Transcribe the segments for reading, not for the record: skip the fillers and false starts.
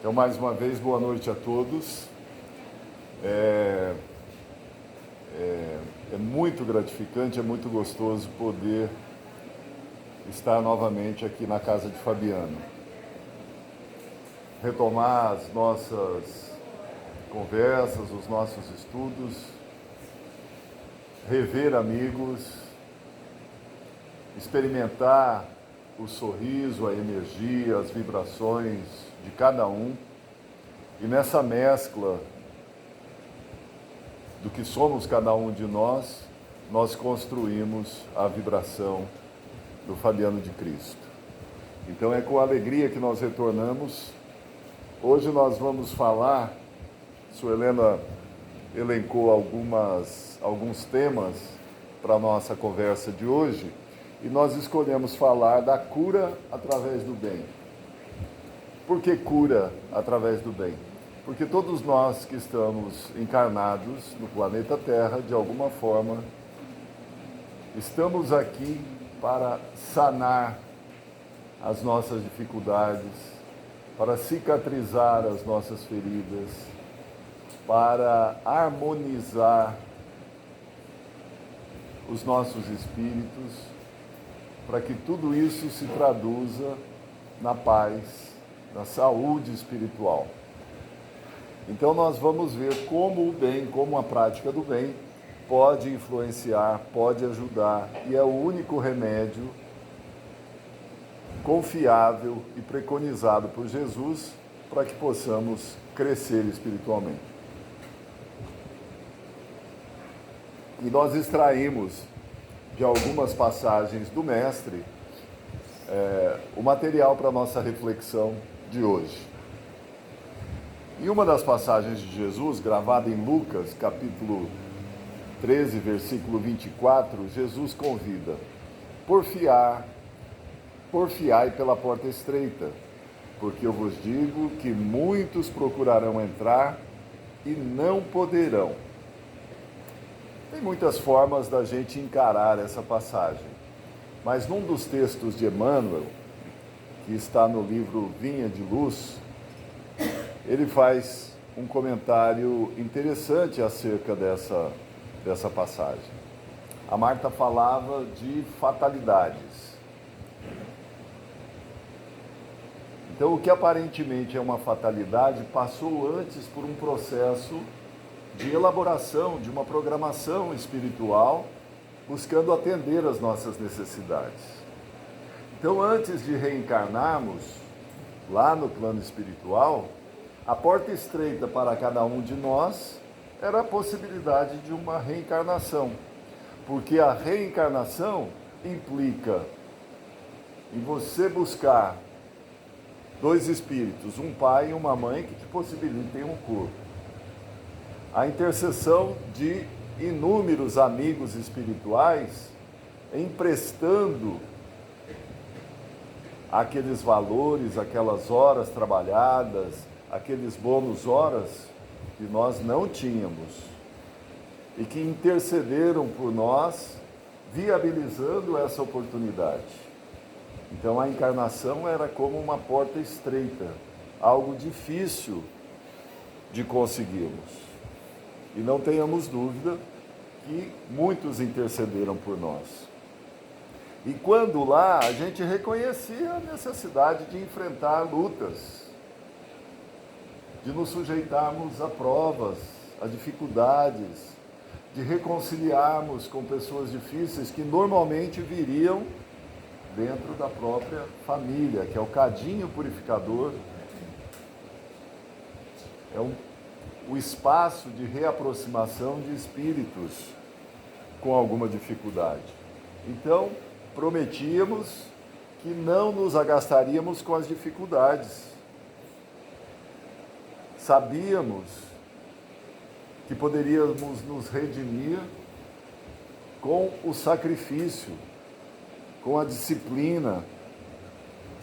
Então, mais uma vez, boa noite a todos. É, é muito gratificante, é muito gostoso poder estar novamente aqui na casa de Fabiano. Retomar as nossas conversas, os nossos estudos, rever amigos, experimentar o sorriso, a energia, as vibrações de cada um. E nessa mescla do que somos cada um de nós, nós construímos a vibração do Fabiano de Cristo. Então é com alegria que nós retornamos. Hoje nós vamos falar, Sua Helena elencou alguns temas para a nossa conversa de hoje, e nós escolhemos falar da cura através do bem. Por que cura através do bem? Porque todos nós que estamos encarnados no planeta Terra, de alguma forma, estamos aqui para sanar as nossas dificuldades, para cicatrizar as nossas feridas, para harmonizar os nossos espíritos, para que tudo isso se traduza na paz, na saúde espiritual. Então nós vamos ver como o bem, como a prática do bem pode influenciar, pode ajudar, e é o único remédio confiável e preconizado por Jesus para que possamos crescer espiritualmente. E nós extraímos de algumas passagens do Mestre o material para a nossa reflexão de hoje. E uma das passagens de Jesus, gravada em Lucas, capítulo 13, versículo 24, Jesus convida: porfiai pela porta estreita, porque eu vos digo que muitos procurarão entrar e não poderão. Tem muitas formas da gente encarar essa passagem, mas num dos textos de Emmanuel, que está no livro Vinha de Luz, ele faz um comentário interessante acerca dessa passagem. A Marta falava de fatalidades. Então, o que aparentemente é uma fatalidade passou antes por um processo de elaboração, de uma programação espiritual, buscando atender às nossas necessidades. Então, antes de reencarnarmos lá no plano espiritual, a porta estreita para cada um de nós era a possibilidade de uma reencarnação, porque a reencarnação implica em você buscar dois espíritos, um pai e uma mãe, que te possibilitem um corpo. A intercessão de inúmeros amigos espirituais, emprestando aqueles valores, aquelas horas trabalhadas, aqueles bônus horas que nós não tínhamos e que intercederam por nós, viabilizando essa oportunidade. Então a encarnação era como uma porta estreita, algo difícil de conseguirmos. E não tenhamos dúvida que muitos intercederam por nós. E quando lá, a gente reconhecia a necessidade de enfrentar lutas, de nos sujeitarmos a provas, a dificuldades, de reconciliarmos com pessoas difíceis que normalmente viriam dentro da própria família, que é o cadinho purificador, é o espaço de reaproximação de espíritos com alguma dificuldade. Então, prometíamos que não nos agastaríamos com as dificuldades. Sabíamos que poderíamos nos redimir com o sacrifício, com a disciplina.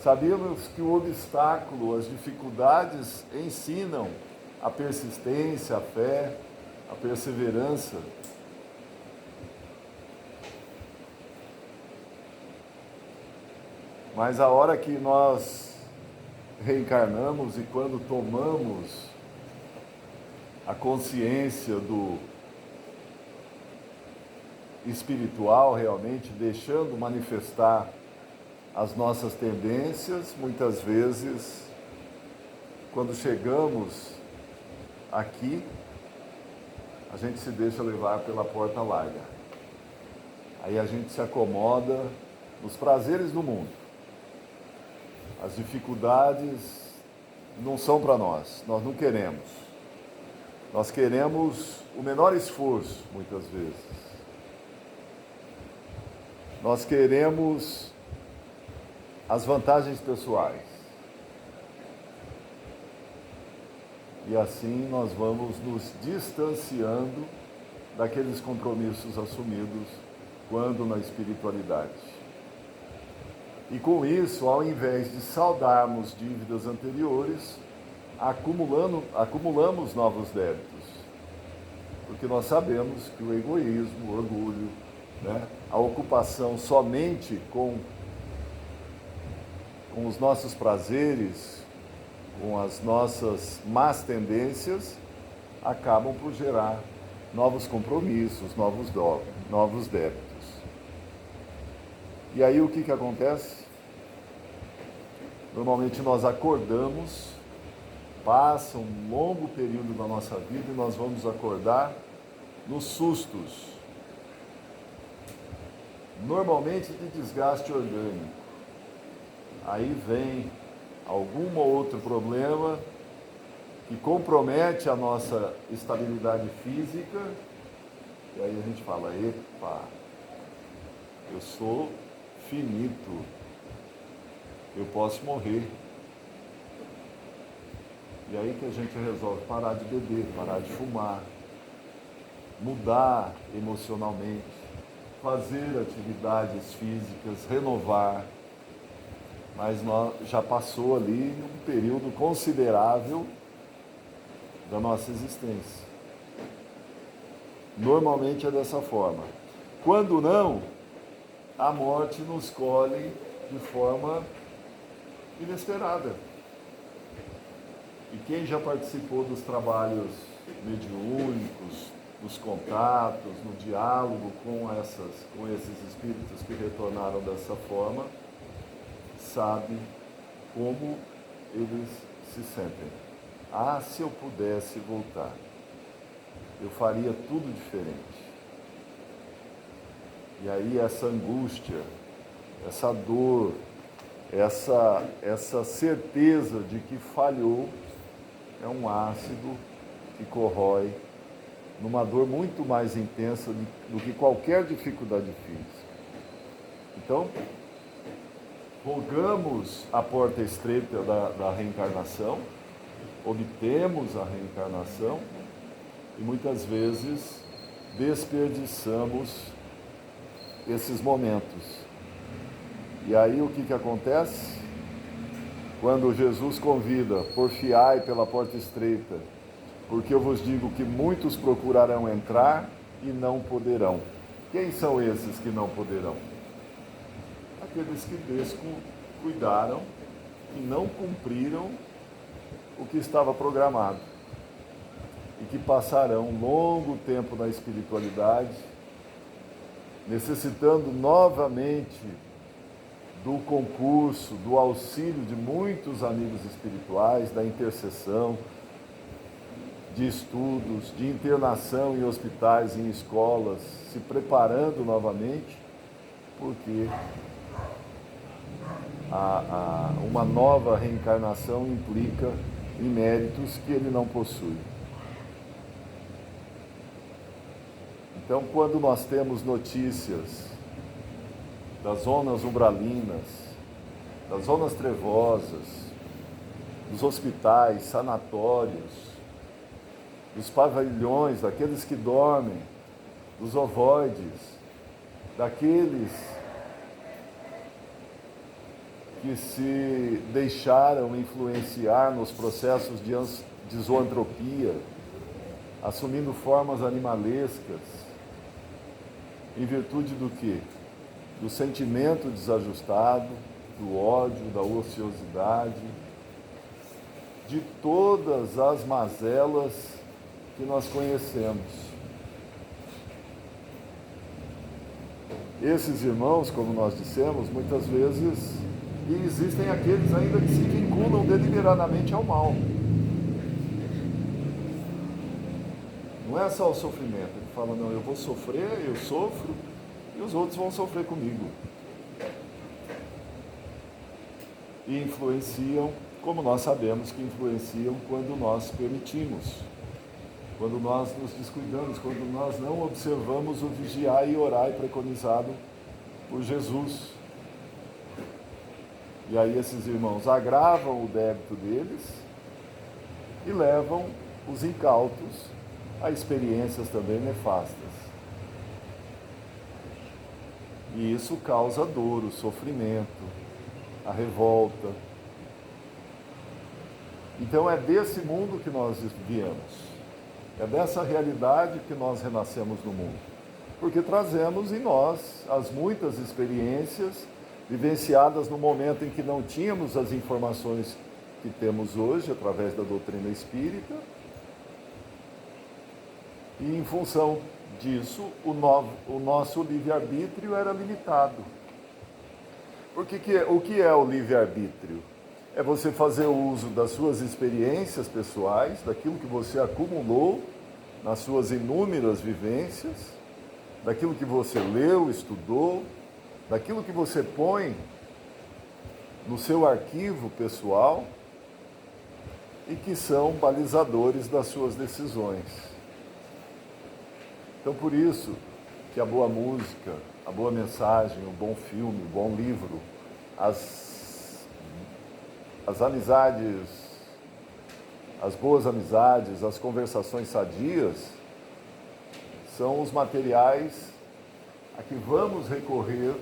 Sabíamos que o obstáculo, as dificuldades ensinam a persistência, a fé, a perseverança. Mas a hora que nós reencarnamos e quando tomamos a consciência do espiritual realmente, deixando manifestar as nossas tendências, muitas vezes, quando chegamos aqui, a gente se deixa levar pela porta larga. Aí a gente se acomoda nos prazeres do mundo. As dificuldades não são para nós não queremos. Nós queremos o menor esforço, muitas vezes. Nós queremos as vantagens pessoais. E assim nós vamos nos distanciando daqueles compromissos assumidos quando na espiritualidade. E com isso, ao invés de saldarmos dívidas anteriores, acumulamos novos débitos. Porque nós sabemos que o egoísmo, o orgulho, a ocupação somente com os nossos prazeres, com as nossas más tendências, acabam por gerar novos compromissos, novos débitos. E aí o que acontece? Normalmente nós acordamos, passa um longo período da nossa vida e nós vamos acordar nos sustos, normalmente de desgaste orgânico. Aí vem algum ou outro problema que compromete a nossa estabilidade física, e aí a gente fala, epa, eu sou finito, eu posso morrer. E aí que a gente resolve parar de beber, parar de fumar, mudar emocionalmente, fazer atividades físicas, renovar. Mas já passou ali um período considerável da nossa existência. Normalmente é dessa forma. Quando não, a morte nos colhe de forma inesperada. E quem já participou dos trabalhos mediúnicos, dos contatos, no diálogo com esses espíritos que retornaram dessa forma, sabe como eles se sentem. Ah, se eu pudesse voltar, eu faria tudo diferente. E aí essa angústia, essa dor, essa certeza de que falhou, é um ácido que corrói numa dor muito mais intensa do que qualquer dificuldade física. Então, rogamos a porta estreita da reencarnação, obtemos a reencarnação e muitas vezes desperdiçamos esses momentos. E aí o que acontece? Quando Jesus convida, porfiai pela porta estreita, porque eu vos digo que muitos procurarão entrar e não poderão. Quem são esses que não poderão? Aqueles que descuidaram e não cumpriram o que estava programado. E que passarão um longo tempo na espiritualidade, necessitando novamente do concurso, do auxílio de muitos amigos espirituais, da intercessão, de estudos, de internação em hospitais, em escolas, se preparando novamente, porque uma nova reencarnação implica em méritos que ele não possui. Então, quando nós temos notícias das zonas umbralinas, das zonas trevosas, dos hospitais, sanatórios, dos pavilhões, daqueles que dormem, dos ovoides, daqueles que se deixaram influenciar nos processos de zoantropia, assumindo formas animalescas, em virtude do quê? Do sentimento desajustado, do ódio, da ociosidade, de todas as mazelas que nós conhecemos. Esses irmãos, como nós dissemos, muitas vezes, e existem aqueles ainda que se vinculam deliberadamente ao mal. Não é só o sofrimento. Ele fala, não, eu vou sofrer, eu sofro, e os outros vão sofrer comigo. E influenciam, como nós sabemos que influenciam quando nós permitimos, quando nós nos descuidamos, quando nós não observamos o vigiar e orar preconizado por Jesus. E aí esses irmãos agravam o débito deles e levam os incautos a experiências também nefastas. E isso causa dor, o sofrimento, a revolta. Então é desse mundo que nós viemos. É dessa realidade que nós renascemos no mundo. Porque trazemos em nós as muitas experiências vivenciadas no momento em que não tínhamos as informações que temos hoje, através da doutrina espírita. E em função disso, o nosso livre-arbítrio era limitado. Porque o que é o livre-arbítrio? É você fazer uso das suas experiências pessoais, daquilo que você acumulou nas suas inúmeras vivências, daquilo que você leu, estudou, daquilo que você põe no seu arquivo pessoal e que são balizadores das suas decisões. Então, por isso que a boa música, a boa mensagem, o bom filme, o bom livro, as amizades, as boas amizades, as conversações sadias, são os materiais a que vamos recorrer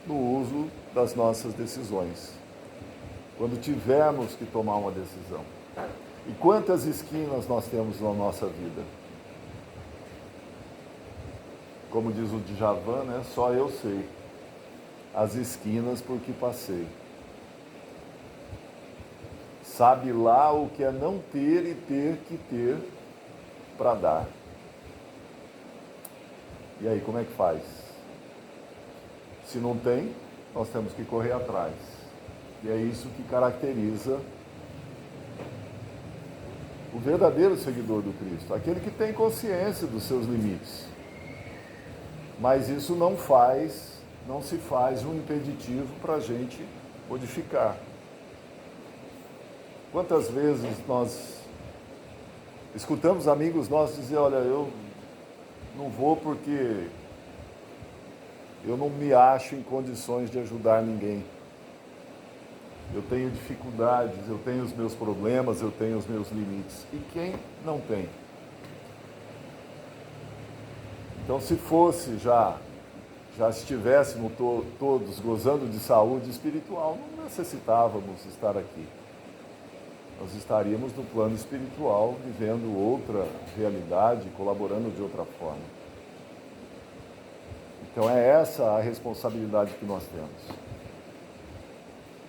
no uso das nossas decisões, quando tivermos que tomar uma decisão. E quantas esquinas nós temos na nossa vida? Como diz o Djavan, né? Só eu sei as esquinas por que passei. Sabe lá o que é não ter e ter que ter para dar. E aí, como é que faz? Se não tem, nós temos que correr atrás. E é isso que caracteriza o verdadeiro seguidor do Cristo, aquele que tem consciência dos seus limites. Mas isso não se faz um impeditivo para a gente modificar. Quantas vezes nós escutamos amigos nossos dizer, olha, eu não vou porque eu não me acho em condições de ajudar ninguém. Eu tenho dificuldades, eu tenho os meus problemas, eu tenho os meus limites. E quem não tem? Então, se fosse já estivéssemos todos gozando de saúde espiritual, não necessitávamos estar aqui. Nós estaríamos no plano espiritual, vivendo outra realidade, colaborando de outra forma. Então, é essa a responsabilidade que nós temos.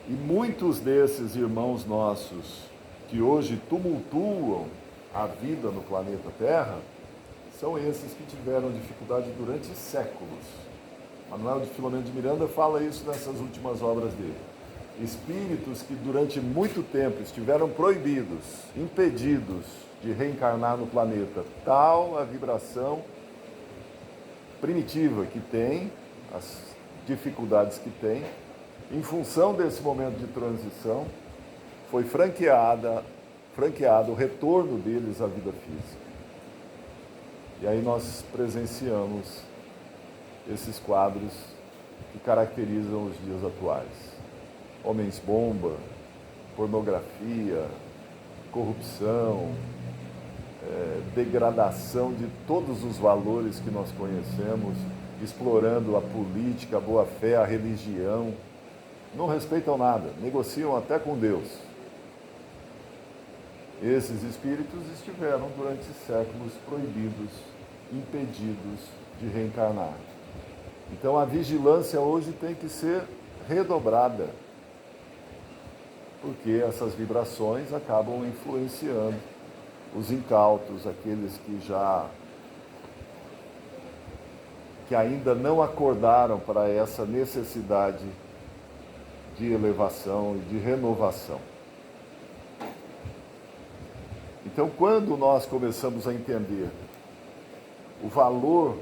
E muitos desses irmãos nossos que hoje tumultuam a vida no planeta Terra, são esses que tiveram dificuldade durante séculos. Manuel de Filomeno de Miranda fala isso nessas últimas obras dele. Espíritos que durante muito tempo estiveram proibidos, impedidos de reencarnar no planeta, tal a vibração primitiva que tem, as dificuldades que tem, em função desse momento de transição, foi franqueado o retorno deles à vida física. E aí nós presenciamos esses quadros que caracterizam os dias atuais. Homens-bomba, pornografia, corrupção, degradação de todos os valores que nós conhecemos, explorando a política, a boa-fé, a religião. Não respeitam nada, negociam até com Deus. Esses espíritos estiveram durante séculos proibidos, impedidos de reencarnar. Então a vigilância hoje tem que ser redobrada. porque essas vibrações acabam influenciando os incautos, aqueles que ainda não acordaram para essa necessidade de elevação e de renovação. Então, quando nós começamos a entender o valor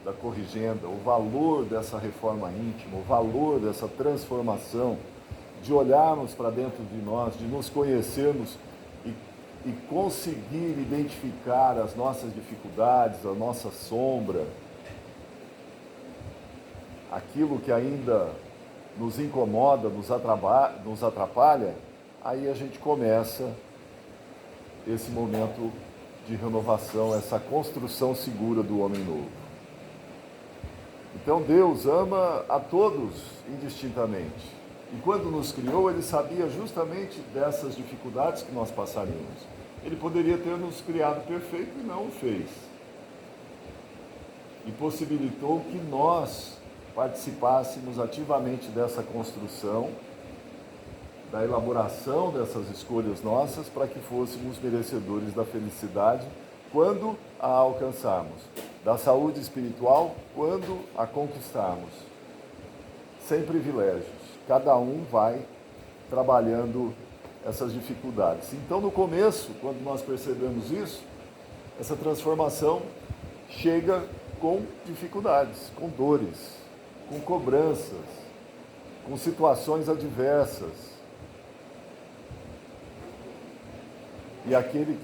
da corrigenda, o valor dessa reforma íntima, o valor dessa transformação, de olharmos para dentro de nós, de nos conhecermos e conseguir identificar as nossas dificuldades, a nossa sombra, aquilo que ainda nos incomoda, nos atrapalha, aí a gente começa esse momento de renovação, essa construção segura do homem novo. Então Deus ama a todos indistintamente. E quando nos criou, Ele sabia justamente dessas dificuldades que nós passaríamos. Ele poderia ter nos criado perfeito e não o fez. E possibilitou que nós participássemos ativamente dessa construção, da elaboração dessas escolhas nossas, para que fôssemos merecedores da felicidade quando a alcançarmos, da saúde espiritual quando a conquistarmos, sem privilégios. Cada um vai trabalhando essas dificuldades. Então, no começo, quando nós percebemos isso, essa transformação chega com dificuldades, com dores, com cobranças, com situações adversas. E aquele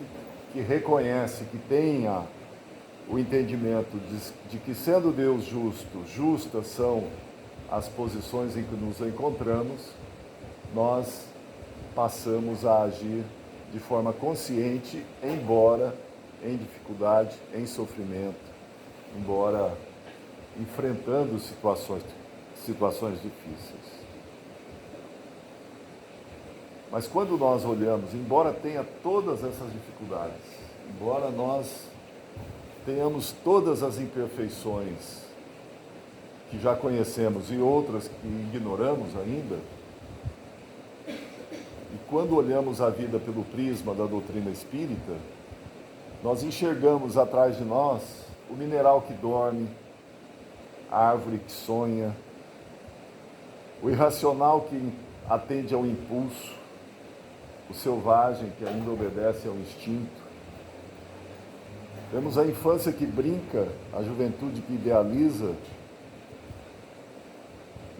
que reconhece, que tenha o entendimento de que, sendo Deus justo, justas são as posições em que nos encontramos, nós passamos a agir de forma consciente, embora em dificuldade, em sofrimento, embora enfrentando situações difíceis. Mas quando nós olhamos, embora tenha todas essas dificuldades, embora nós tenhamos todas as imperfeições que já conhecemos e outras que ignoramos ainda, e quando olhamos a vida pelo prisma da doutrina espírita, nós enxergamos atrás de nós o mineral que dorme, a árvore que sonha, o irracional que atende ao impulso, o selvagem que ainda obedece ao instinto. Temos a infância que brinca, a juventude que idealiza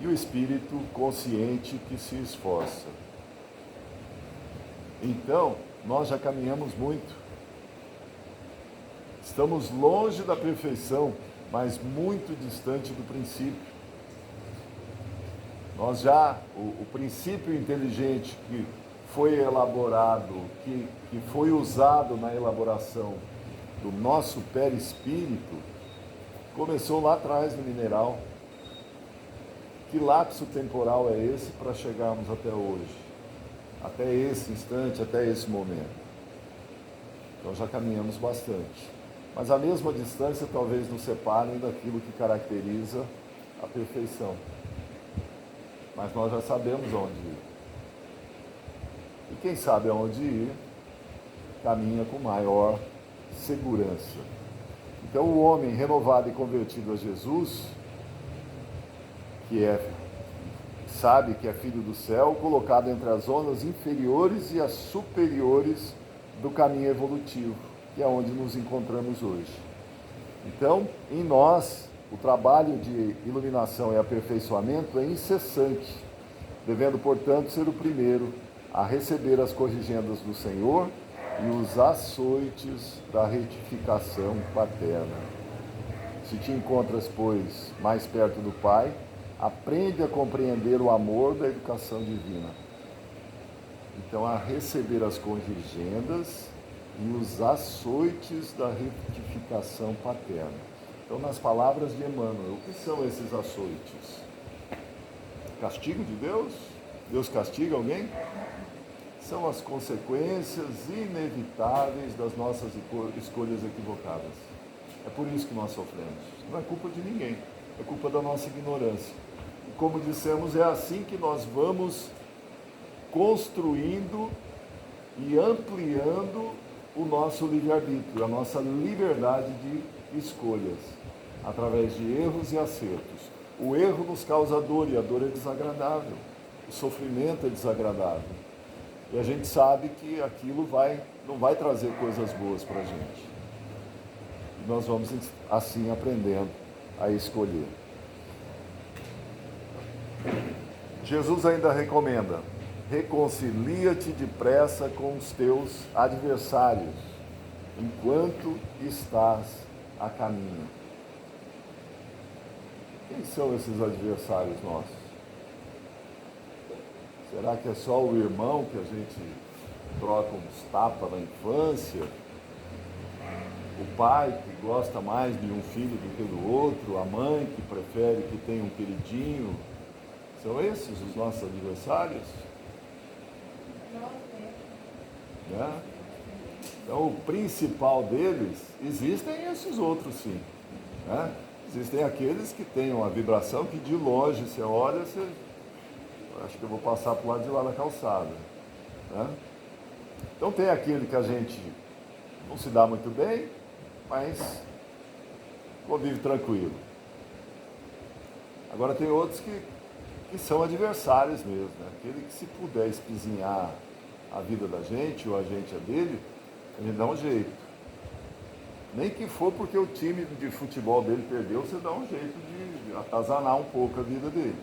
e o espírito consciente que se esforça. Então, nós já caminhamos muito. Estamos longe da perfeição, mas muito distante do princípio. O princípio inteligente que foi elaborado, que foi usado na elaboração do nosso perispírito, começou lá atrás no mineral. Que lapso temporal é esse para chegarmos até hoje? Até esse instante, até esse momento? Então já caminhamos bastante. Mas a mesma distância talvez nos separe daquilo que caracteriza a perfeição. Mas nós já sabemos aonde ir. E quem sabe aonde ir, caminha com maior segurança. Então o homem renovado e convertido a Jesus, sabe que é filho do céu, colocado entre as zonas inferiores e as superiores do caminho evolutivo, que é onde nos encontramos hoje. Então, em nós, o trabalho de iluminação e aperfeiçoamento é incessante, devendo, portanto, ser o primeiro a receber as corrigendas do Senhor e os açoites da retificação paterna. Se te encontras, pois, mais perto do Pai, aprende a compreender o amor da educação divina. Então, a receber as corrigendas e os açoites da retificação paterna. Então, nas palavras de Emmanuel, o que são esses açoites? Castigo de Deus? Deus castiga alguém? São as consequências inevitáveis das nossas escolhas equivocadas. É por isso que nós sofremos. Não é culpa de ninguém, é culpa da nossa ignorância. E como dissemos, é assim que nós vamos construindo e ampliando o nosso livre-arbítrio, a nossa liberdade de escolhas, através de erros e acertos. O erro nos causa dor, e a dor é desagradável. O sofrimento é desagradável. E a gente sabe que aquilo não vai trazer coisas boas para a gente. E nós vamos, assim, aprendendo a escolher. Jesus ainda recomenda: reconcilia-te depressa com os teus adversários, enquanto estás a caminho. Quem são esses adversários nossos? Será que é só o irmão que a gente troca uns tapas na infância? O pai que gosta mais de um filho do que do outro? A mãe que prefere que tenha um queridinho? São esses os nossos adversários? Né? Então, o principal deles, existem esses outros sim. Né? Existem aqueles que têm uma vibração que de longe você olha, você acho que eu vou passar para o lado de lá da calçada. Né? Então tem aquele que a gente não se dá muito bem, mas convive tranquilo. Agora tem outros que são adversários mesmo. Né? Aquele que se puder espizinhar a vida da gente, ou a gente a dele, a gente dá um jeito. Nem que for porque o time de futebol dele perdeu, você dá um jeito de atazanar um pouco a vida dele.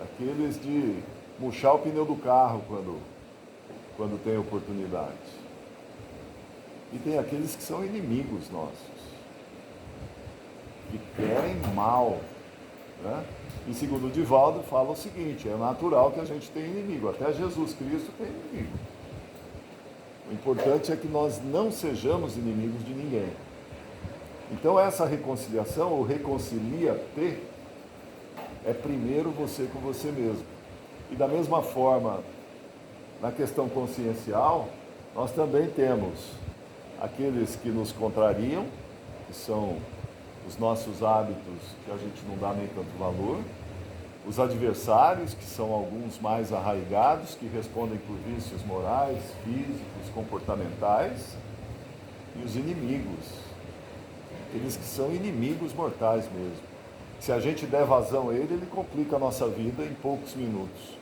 Aqueles de murchar o pneu do carro quando tem oportunidade. E tem aqueles que são inimigos nossos, que querem mal. Né? E segundo o Divaldo, fala o seguinte: é natural que a gente tenha inimigo, até Jesus Cristo tem inimigo. O importante é que nós não sejamos inimigos de ninguém. Então essa reconciliação, ou reconcilia-te, é primeiro você com você mesmo. E da mesma forma, na questão consciencial, nós também temos aqueles que nos contrariam, que são os nossos hábitos que a gente não dá nem tanto valor, os adversários, que são alguns mais arraigados, que respondem por vícios morais, físicos, comportamentais, e os inimigos, aqueles que são inimigos mortais mesmo. Se a gente der vazão a ele complica a nossa vida em poucos minutos,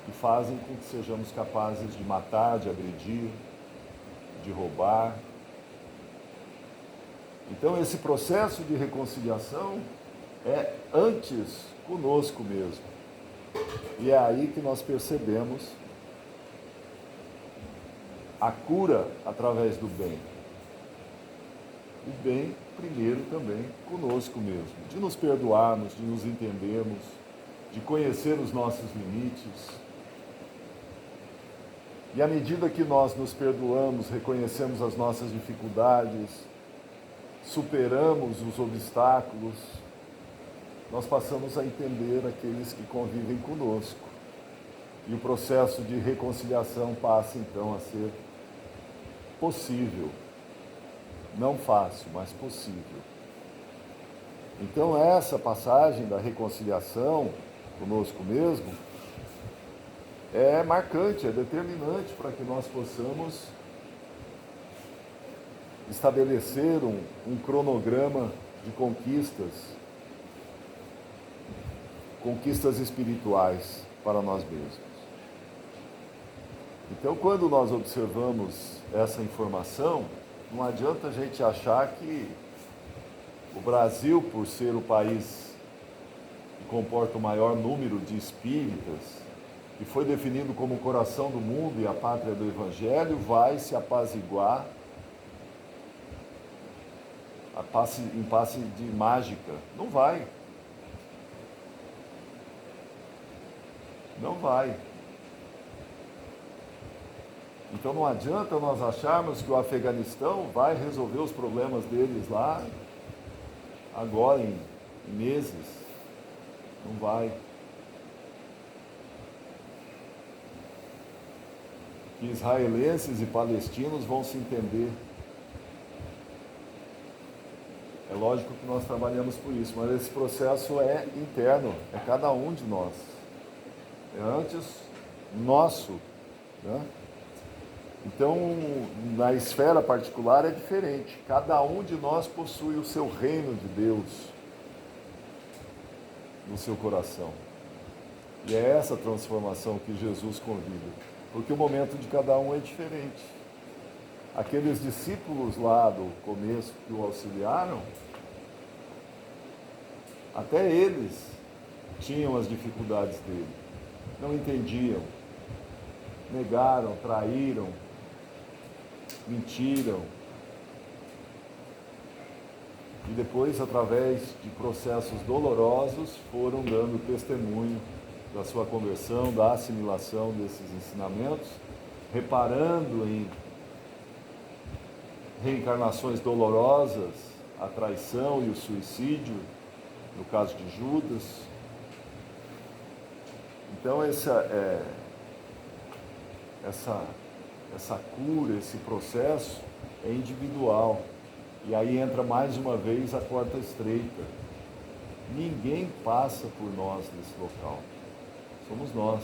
e fazem com que sejamos capazes de matar, de agredir, de roubar. Então esse processo de reconciliação é antes conosco mesmo. E é aí que nós percebemos a cura através do bem. O bem primeiro também conosco mesmo, de nos perdoarmos, de nos entendermos, de conhecer os nossos limites. E à medida que nós nos perdoamos, reconhecemos as nossas dificuldades, superamos os obstáculos, nós passamos a entender aqueles que convivem conosco. E o processo de reconciliação passa então a ser possível. Não fácil, mas possível. Então essa passagem da reconciliação conosco mesmo é marcante, é determinante para que nós possamos estabelecer um cronograma de conquistas espirituais para nós mesmos. Então, quando nós observamos essa informação, não adianta a gente achar que o Brasil, por ser o país que comporta o maior número de espíritas, e foi definido como o coração do mundo e a pátria do Evangelho, vai se apaziguar em passe de mágica. Não vai. Não vai. Então não adianta nós acharmos que o Afeganistão vai resolver os problemas deles lá agora em meses. Não vai. Que israelenses e palestinos vão se entender. É lógico que nós trabalhamos por isso, mas esse processo é interno, é cada um de nós. é antes nosso, né? Então, na esfera particular é diferente. Cada um de nós possui o seu reino de Deus no seu coração. E é essa transformação que Jesus convida, porque o momento de cada um é diferente. Aqueles discípulos lá do começo que o auxiliaram, até eles tinham as dificuldades dele, não entendiam, negaram, traíram, mentiram. E depois, através de processos dolorosos, foram dando testemunho da sua conversão, da assimilação desses ensinamentos, reparando em reencarnações dolorosas, a traição e o suicídio, no caso de Judas. Então essa cura, esse processo é individual. E aí entra mais uma vez a porta estreita. Ninguém passa por nós nesse local. Somos nós.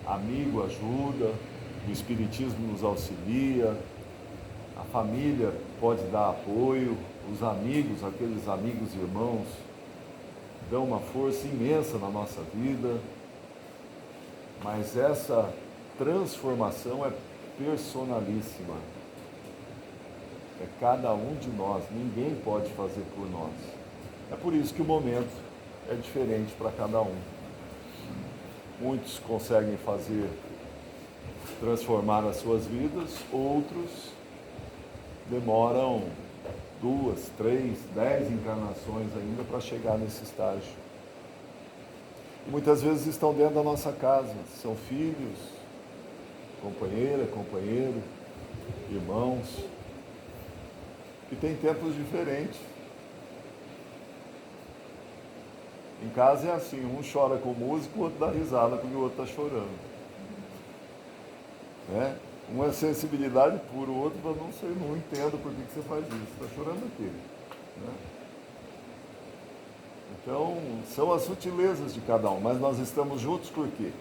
Amigo ajuda, o Espiritismo nos auxilia, a família pode dar apoio, os amigos, aqueles amigos e irmãos, dão uma força imensa na nossa vida, mas essa transformação é personalíssima. É cada um de nós, ninguém pode fazer por nós. É por isso que o momento é diferente para cada um. Muitos conseguem transformar as suas vidas, outros demoram 2, 3, 10 encarnações ainda para chegar nesse estágio. E muitas vezes estão dentro da nossa casa, são filhos, companheira, companheiro, irmãos, que têm tempos diferentes. Em casa é assim, um chora com música, o outro dá risada porque o outro está chorando. Né? Uma é sensibilidade pura, o outro fala, não sei, não entendo por que você faz isso, está chorando aqui. Né? Então, são as sutilezas de cada um, mas nós estamos juntos por quê?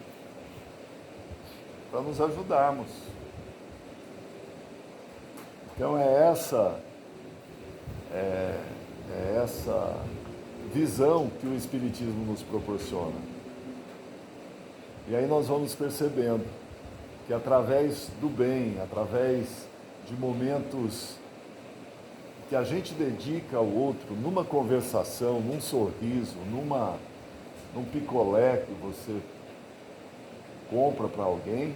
Para nos ajudarmos. Então é essa visão que o Espiritismo nos proporciona. E aí nós vamos percebendo que através do bem, através de momentos que a gente dedica ao outro, numa conversação, num sorriso, num picolé que você compra para alguém,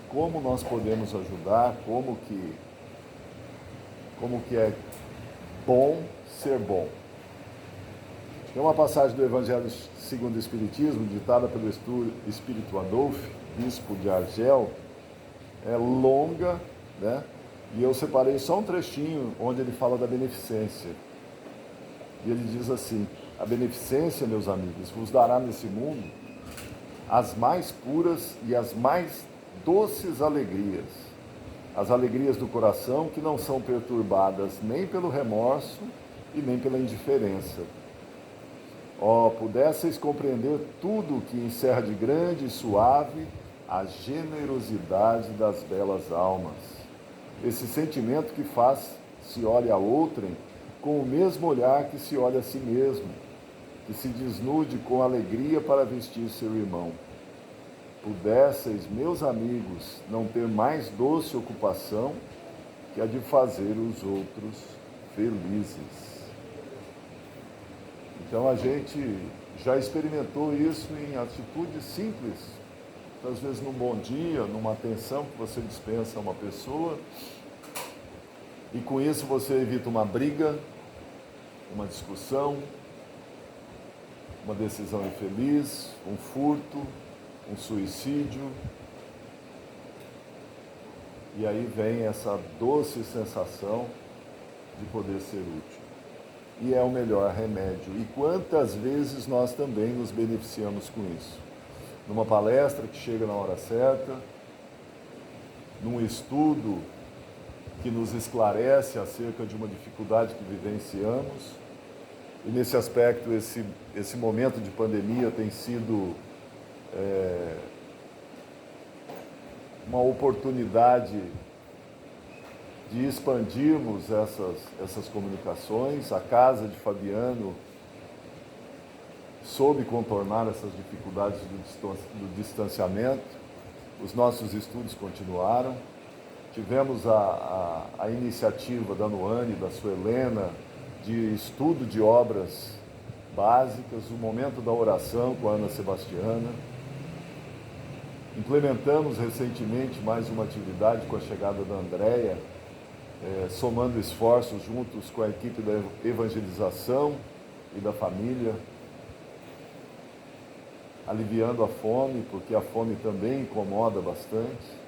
como nós podemos ajudar, como que é bom ser bom. Tem uma passagem do Evangelho segundo o Espiritismo, ditada pelo Espírito Adolfo, bispo de Argel, é longa, né? E eu separei só um trechinho onde ele fala da beneficência. E ele diz assim: a beneficência, meus amigos, vos dará nesse mundo as mais puras e as mais doces alegrias. As alegrias do coração que não são perturbadas nem pelo remorso e nem pela indiferença. Ó, pudesseis compreender tudo o que encerra de grande e suave a generosidade das belas almas. Esse sentimento que faz se olhe a outrem com o mesmo olhar que se olha a si mesmo, que se desnude com alegria para vestir seu irmão. Pudesseis, meus amigos, não ter mais doce ocupação que a de fazer os outros felizes. Então a gente já experimentou isso em atitudes simples, às vezes num bom dia, numa atenção que você dispensa a uma pessoa, e com isso você evita uma briga, uma discussão, uma decisão infeliz, um furto, um suicídio. E aí vem essa doce sensação de poder ser útil. E é o melhor remédio. E quantas vezes nós também nos beneficiamos com isso? Numa palestra que chega na hora certa, num estudo que nos esclarece acerca de uma dificuldade que vivenciamos, E nesse aspecto, esse momento de pandemia tem sido uma oportunidade de expandirmos essas comunicações. A casa de Fabiano soube contornar essas dificuldades do distanciamento. Os nossos estudos continuaram. Tivemos a iniciativa da Noane, da Suelena, de estudo de obras básicas, o momento da oração com a Ana Sebastiana. Implementamos recentemente mais uma atividade com a chegada da Andréia, somando esforços juntos com a equipe da evangelização e da família, aliviando a fome, porque a fome também incomoda bastante.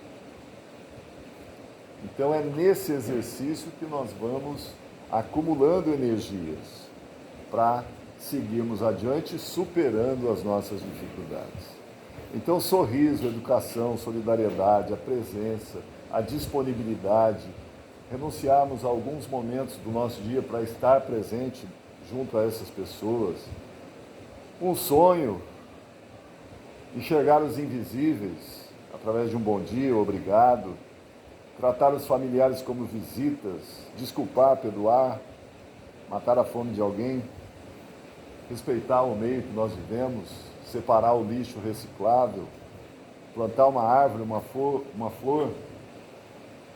Então é nesse exercício que nós vamos acumulando energias para seguirmos adiante, superando as nossas dificuldades. Então, sorriso, educação, solidariedade, a presença, a disponibilidade, renunciarmos a alguns momentos do nosso dia para estar presente junto a essas pessoas, um sonho, enxergar os invisíveis através de um bom dia, obrigado, tratar os familiares como visitas, desculpar, perdoar, matar a fome de alguém, respeitar o meio que nós vivemos, separar o lixo reciclável, plantar uma árvore, uma flor,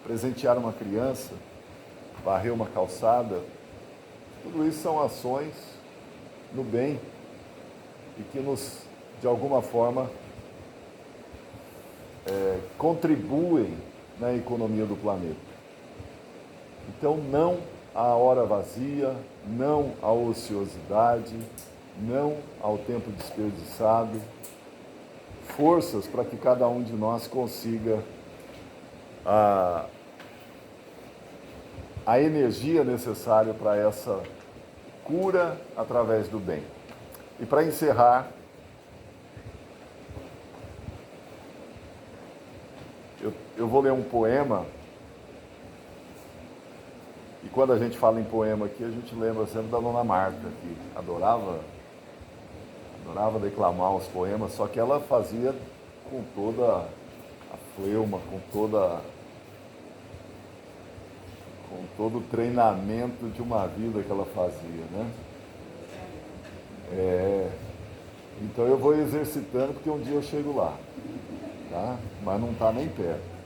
presentear uma criança, varrer uma calçada. Tudo isso são ações no bem e que nos, de alguma forma, contribuem na economia do planeta. Então, não à hora vazia, não à ociosidade, não ao tempo desperdiçado. Forças para que cada um de nós consiga a energia necessária para essa cura através do bem. E para encerrar, eu vou ler um poema. E quando a gente fala em poema aqui, a gente lembra sempre da Dona Marta, que adorava declamar os poemas, só que ela fazia com toda a fleuma, com todo o treinamento de uma vida que ela fazia, né? Então eu vou exercitando, porque um dia eu chego lá, tá? Mas não está nem perto.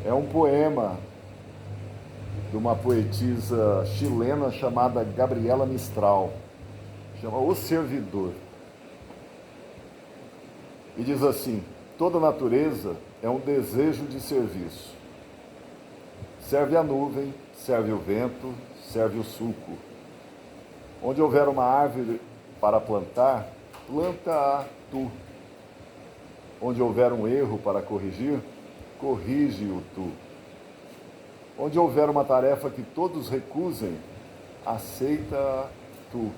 É um poema de uma poetisa chilena chamada Gabriela Mistral, chama O Servidor. E diz assim: toda natureza é um desejo de serviço. Serve a nuvem, serve o vento, serve o sulco. Onde houver uma árvore para plantar, planta-a tu. Onde houver um erro para corrigir, corrige-o tu. Onde houver uma tarefa que todos recusem, aceita-a tu.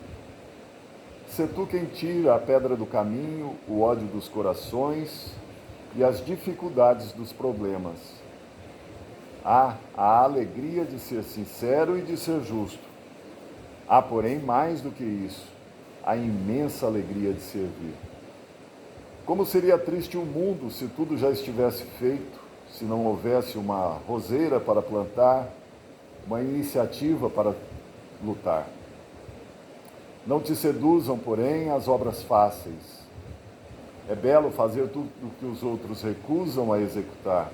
Sê tu quem tira a pedra do caminho, o ódio dos corações e as dificuldades dos problemas. Há a alegria de ser sincero e de ser justo. Há, porém, mais do que isso, a imensa alegria de servir. Como seria triste o mundo se tudo já estivesse feito, se não houvesse uma roseira para plantar, uma iniciativa para lutar. Não te seduzam, porém, as obras fáceis. É belo fazer tudo o que os outros recusam a executar.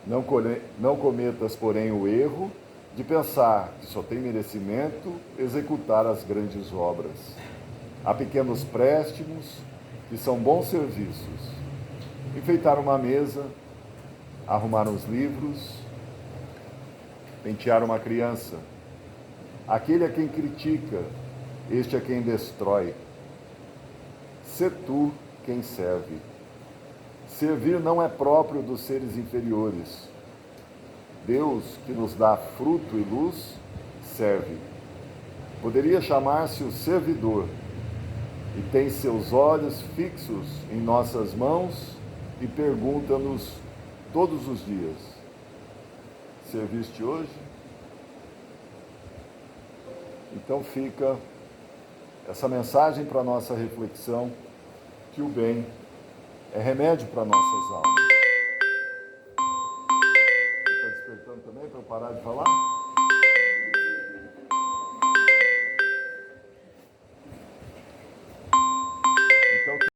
Não cometas, porém, o erro de pensar que só tem merecimento executar as grandes obras. Há pequenos préstimos que são bons serviços. Enfeitar uma mesa, arrumar uns livros, pentear uma criança. Aquele a quem critica, este é quem destrói. Sê tu quem serve. Servir não é próprio dos seres inferiores. Deus, que nos dá fruto e luz, serve. Poderia chamar-se o servidor, e tem seus olhos fixos em nossas mãos e pergunta-nos todos os dias: serviste hoje? Então fica essa mensagem para a nossa reflexão, que o bem é remédio para nossas almas. Está despertando também para eu parar de falar?